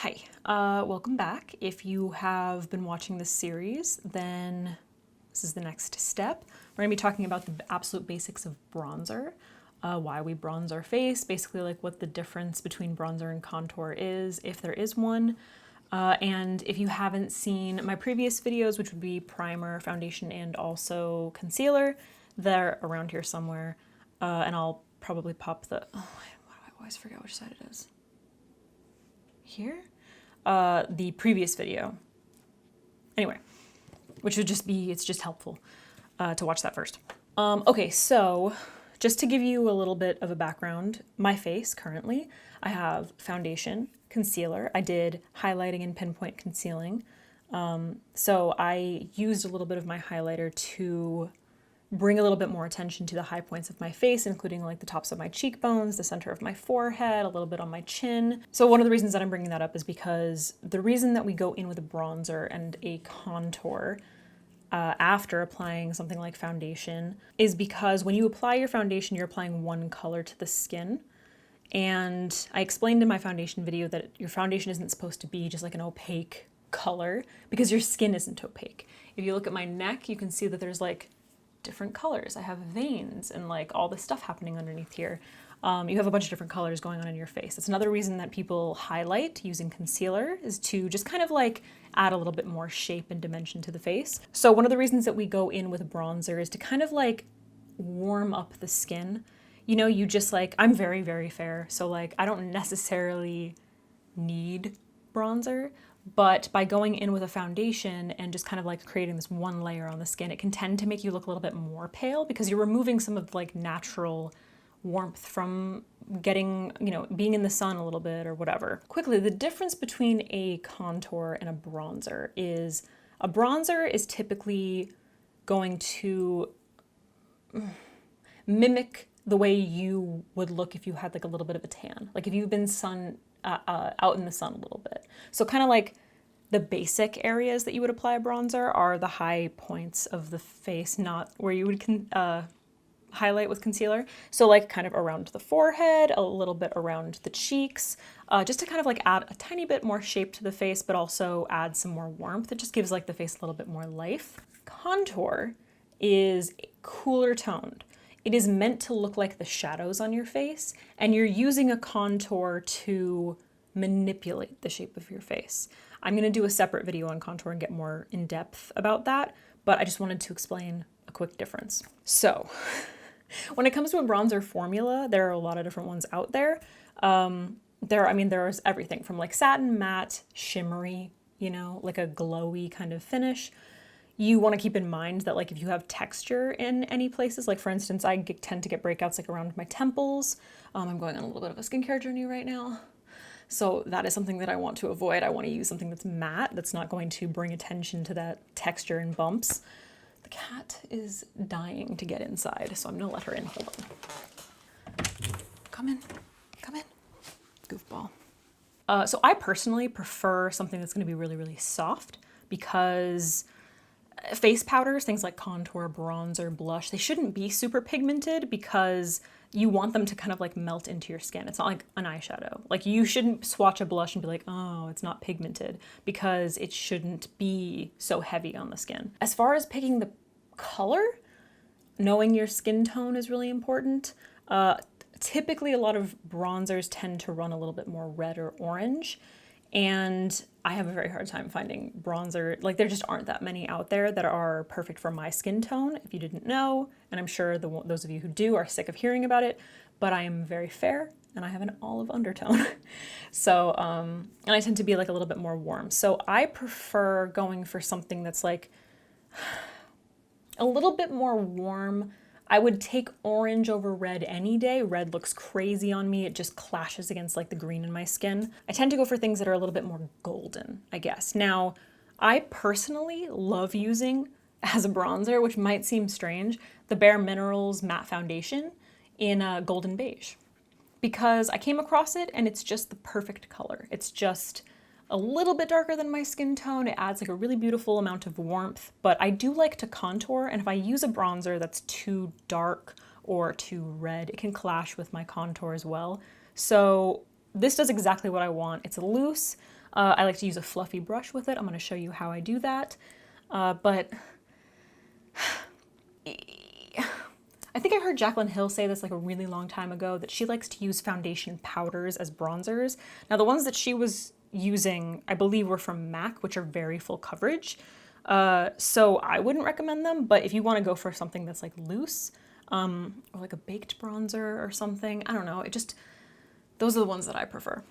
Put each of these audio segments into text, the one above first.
Hi, welcome back. If you have been watching this series, then this is the next step. We're going to be talking about the absolute basics of bronzer, why we bronze our face, basically like what the difference between bronzer and contour is, if there is one. And if you haven't seen my previous videos, which would be primer, foundation, and also concealer, they're around here somewhere. And I'll probably pop the, why do I always forget which side it is? Here? The previous video. Anyway, which would just be, it's just helpful to watch that first. Okay, so just to give you a little bit of a background, my face currently, I have foundation, concealer. I did highlighting and pinpoint concealing. So I used a little bit of my highlighter to bring a little bit more attention to the high points of my face, including like the tops of my cheekbones, the center of my forehead, a little bit on my chin. So one of the reasons that I'm bringing that up is because the reason that we go in with a bronzer and a contour after applying something like foundation is because when you apply your foundation, you're applying one color to the skin. And I explained in my foundation video that your foundation isn't supposed to be just like an opaque color because your skin isn't opaque. If you look at my neck, you can see that there's like different colors. I have veins and like all this stuff happening underneath here. You have a bunch of different colors going on in your face. That's another reason that people highlight using concealer, is to just kind of like add a little bit more shape and dimension to the face. So one of the reasons that we go in with bronzer is to kind of like warm up the skin. You know, you just like, I'm very, very fair. So like, I don't necessarily need bronzer, but by going in with a foundation and just kind of like creating this one layer on the skin, it can tend to make you look a little bit more pale because you're removing some of the like natural warmth from getting, you know, being in the sun a little bit or whatever. Quickly, the difference between a contour and a bronzer is typically going to mimic the way you would look if you had like a little bit of a tan. Like if you've been out in the sun a little bit. So kind of like the basic areas that you would apply a bronzer are the high points of the face, not where you would highlight with concealer. So like kind of around the forehead, a little bit around the cheeks, just to kind of like add a tiny bit more shape to the face, but also add some more warmth. It just gives like the face a little bit more life. Contour is cooler toned. It is meant to look like the shadows on your face, and you're using a contour to manipulate the shape of your face. I'm gonna do a separate video on contour and get more in depth about that, but I just wanted to explain a quick difference. So, when it comes to a bronzer formula, there are a lot of different ones out there. There's everything from like satin, matte, shimmery, you know, like a glowy kind of finish. You want to keep in mind that like if you have texture in any places, like for instance, I tend to get breakouts like around my temples. I'm going on a little bit of a skincare journey right now. So that is something that I want to avoid. I want to use something that's matte, that's not going to bring attention to that texture and bumps. The cat is dying to get inside, so I'm gonna let her in. Hold on. Come in, come in. Goofball. So I personally prefer something that's gonna be really, really soft because face powders, things like contour, bronzer, blush, they shouldn't be super pigmented because you want them to kind of like melt into your skin. It's not like an eyeshadow. Like you shouldn't swatch a blush and be like, oh, it's not pigmented, because it shouldn't be so heavy on the skin. As far as picking the color, knowing your skin tone is really important. Typically a lot of bronzers tend to run a little bit more red or orange. And I have a very hard time finding bronzer. Like there just aren't that many out there that are perfect for my skin tone, if you didn't know. And I'm sure those of you who do are sick of hearing about it, but I am very fair and I have an olive undertone. So, and I tend to be like a little bit more warm. So I prefer going for something that's like a little bit more warm. I would take orange over red any day. Red looks crazy on me. It just clashes against like the green in my skin. I tend to go for things that are a little bit more golden, I guess. Now, I personally love using as a bronzer, which might seem strange, the Bare Minerals matte foundation in golden beige, because I came across it and it's just the perfect color. It's just a little bit darker than my skin tone. It adds like a really beautiful amount of warmth, but I do like to contour, and if I use a bronzer that's too dark or too red, it can clash with my contour as well. So this does exactly what I want. It's loose. I like to use a fluffy brush with it. I'm going to show you how I do that. But I think I heard Jaclyn Hill say this like a really long time ago, that she likes to use foundation powders as bronzers. Now the ones that she was using, I believe, were from MAC, which are very full coverage. So I wouldn't recommend them, but if you want to go for something that's like loose, or like a baked bronzer or something, I don't know, those are the ones that I prefer.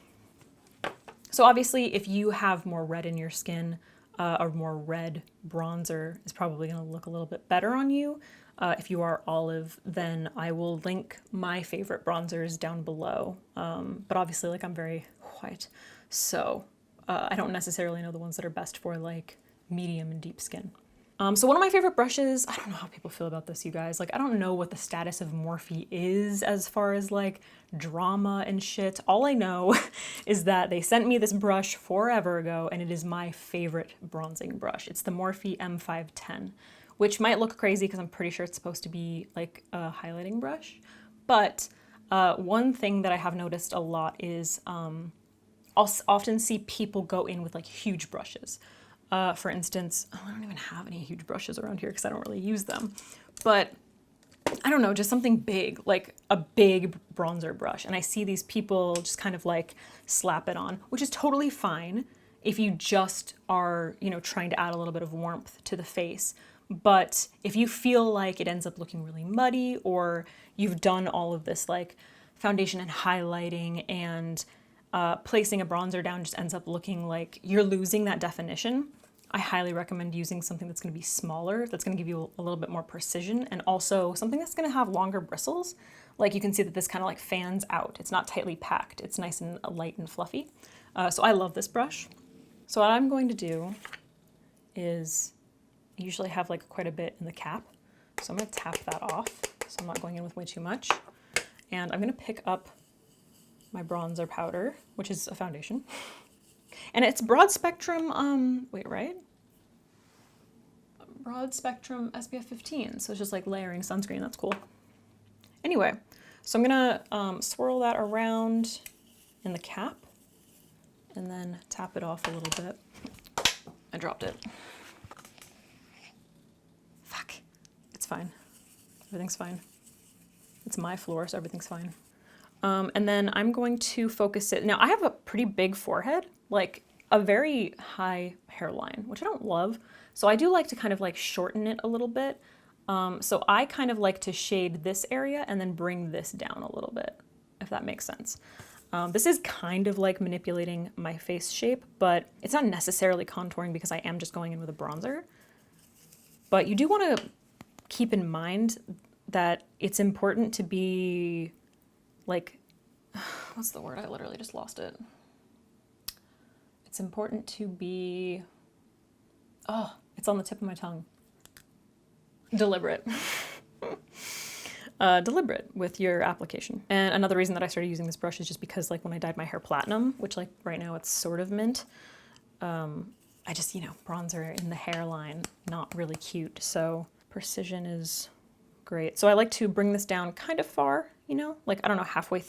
So obviously if you have more red in your skin, a more red bronzer is probably going to look a little bit better on you. If you are olive, then I will link my favorite bronzers down below. But obviously, like, I'm very white, so I don't necessarily know the ones that are best for like medium and deep skin. So one of my favorite brushes, I don't know how people feel about this, you guys. Like, I don't know what the status of Morphe is as far as like drama and shit. All I know is that they sent me this brush forever ago, and it is my favorite bronzing brush. It's the Morphe M510, which might look crazy because I'm pretty sure it's supposed to be like a highlighting brush. But one thing that I have noticed a lot is I'll often see people go in with like huge brushes. For instance, I don't even have any huge brushes around here because I don't really use them. But I don't know, just something big, like a big bronzer brush. And I see these people just kind of like slap it on, which is totally fine if you just are, you know, trying to add a little bit of warmth to the face. But if you feel like it ends up looking really muddy, or you've done all of this like foundation and highlighting, and placing a bronzer down just ends up looking like you're losing that definition, I highly recommend using something that's going to be smaller, that's going to give you a little bit more precision, and also something that's going to have longer bristles. Like, you can see that this kind of like fans out. It's not tightly packed. It's nice and light and fluffy. So I love this brush. So what I'm going to do is, I usually have like quite a bit in the cap, so I'm going to tap that off so I'm not going in with way too much. And I'm going to pick up my bronzer powder, which is a foundation. And it's broad spectrum, broad spectrum SPF 15. So it's just like layering sunscreen. That's cool. Anyway, so I'm gonna swirl that around in the cap and then tap it off a little bit. I dropped it. Fuck. It's fine. Everything's fine. It's my floor, so everything's fine. And then I'm going to focus it. Now, I have a pretty big forehead, like a very high hairline, which I don't love. So I do like to kind of like shorten it a little bit. So I kind of like to shade this area and then bring this down a little bit, if that makes sense. This is kind of like manipulating my face shape, but it's not necessarily contouring because I am just going in with a bronzer. But you do want to keep in mind that it's important to be like, what's the word? I literally just lost it. It's important to be, it's on the tip of my tongue. Deliberate. Deliberate with your application. And another reason that I started using this brush is just because like when I dyed my hair platinum, which like right now it's sort of mint, I just, bronzer in the hairline, not really cute. So precision is great. So I like to bring this down kind of far, like, I don't know, halfway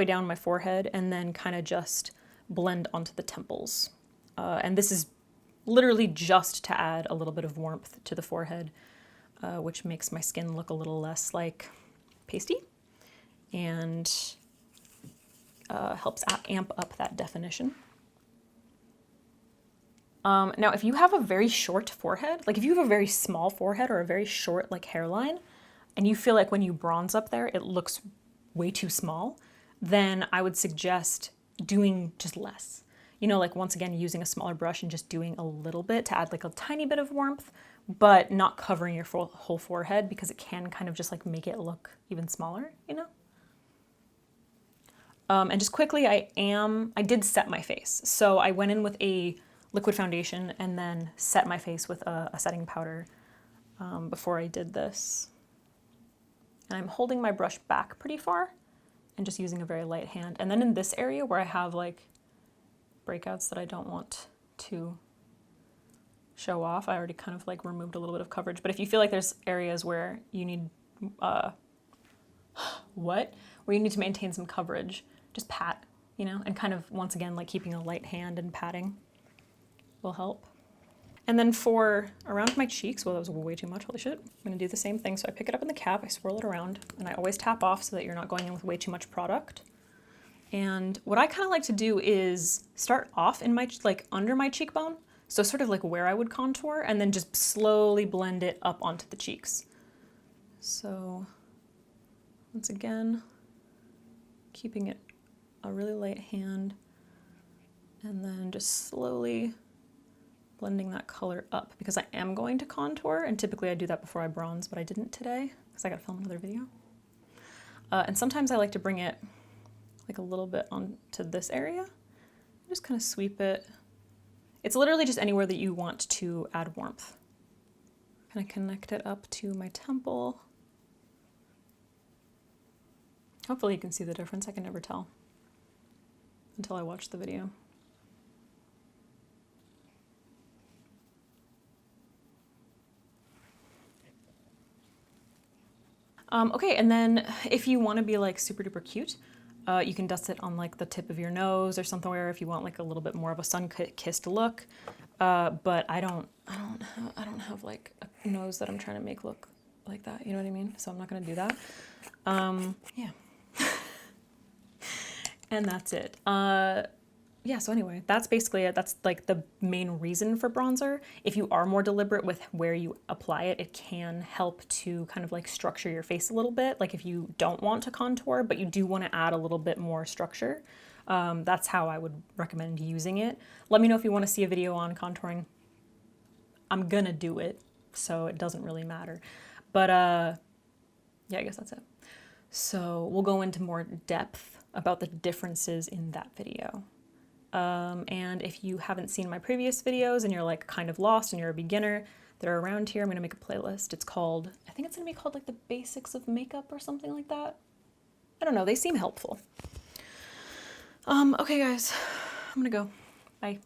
down my forehead, and then kind of just blend onto the temples. And this is literally just to add a little bit of warmth to the forehead, which makes my skin look a little less like pasty and helps amp up that definition. Now, if you have a very short forehead, like if you have a very small forehead or a very short like hairline, and you feel like when you bronze up there, it looks way too small, then I would suggest doing just less. Like once again, using a smaller brush and just doing a little bit to add like a tiny bit of warmth, but not covering your whole forehead because it can kind of just like make it look even smaller, And just quickly, I did set my face. So I went in with a liquid foundation and then set my face with a setting powder before I did this. And I'm holding my brush back pretty far and just using a very light hand. And then in this area where I have like breakouts that I don't want to show off, I already kind of like removed a little bit of coverage. But if you feel like there's areas where you need, where you need to maintain some coverage, just pat, you know, and kind of, once again, like keeping a light hand and patting will help. And then for around my cheeks, well, that was way too much, holy shit. I'm gonna do the same thing. So I pick it up in the cap, I swirl it around, and I always tap off so that you're not going in with way too much product. And what I kind of like to do is start off in my, like under my cheekbone. So sort of like where I would contour, and then just slowly blend it up onto the cheeks. So once again, keeping it a really light hand, and then just slowly blending that color up, because I am going to contour, and typically I do that before I bronze, but I didn't today because I got to film another video. And sometimes I like to bring it like a little bit onto this area, just kind of sweep it. It's literally just anywhere that you want to add warmth. Kind of connect it up to my temple. Hopefully you can see the difference. I can never tell until I watch the video. Okay, and then if you want to be like super duper cute, you can dust it on like the tip of your nose or something, where if you want like a little bit more of a sun-kissed look. But I don't have like a nose that I'm trying to make look like that. You know what I mean? So I'm not gonna do that. Yeah. And that's it. Yeah, so anyway, that's basically it. That's like the main reason for bronzer. If you are more deliberate with where you apply it, it can help to kind of like structure your face a little bit. Like if you don't want to contour, but you do want to add a little bit more structure, that's how I would recommend using it. Let me know if you want to see a video on contouring. I'm gonna do it, so it doesn't really matter. But yeah, I guess that's it. So we'll go into more depth about the differences in that video. And if you haven't seen my previous videos and you're like kind of lost and you're a beginner, they're around here. I'm gonna make a playlist. It's called, I think it's gonna be called like the basics of makeup or something like that. I don't know, they seem helpful. Okay guys, I'm gonna go. Bye.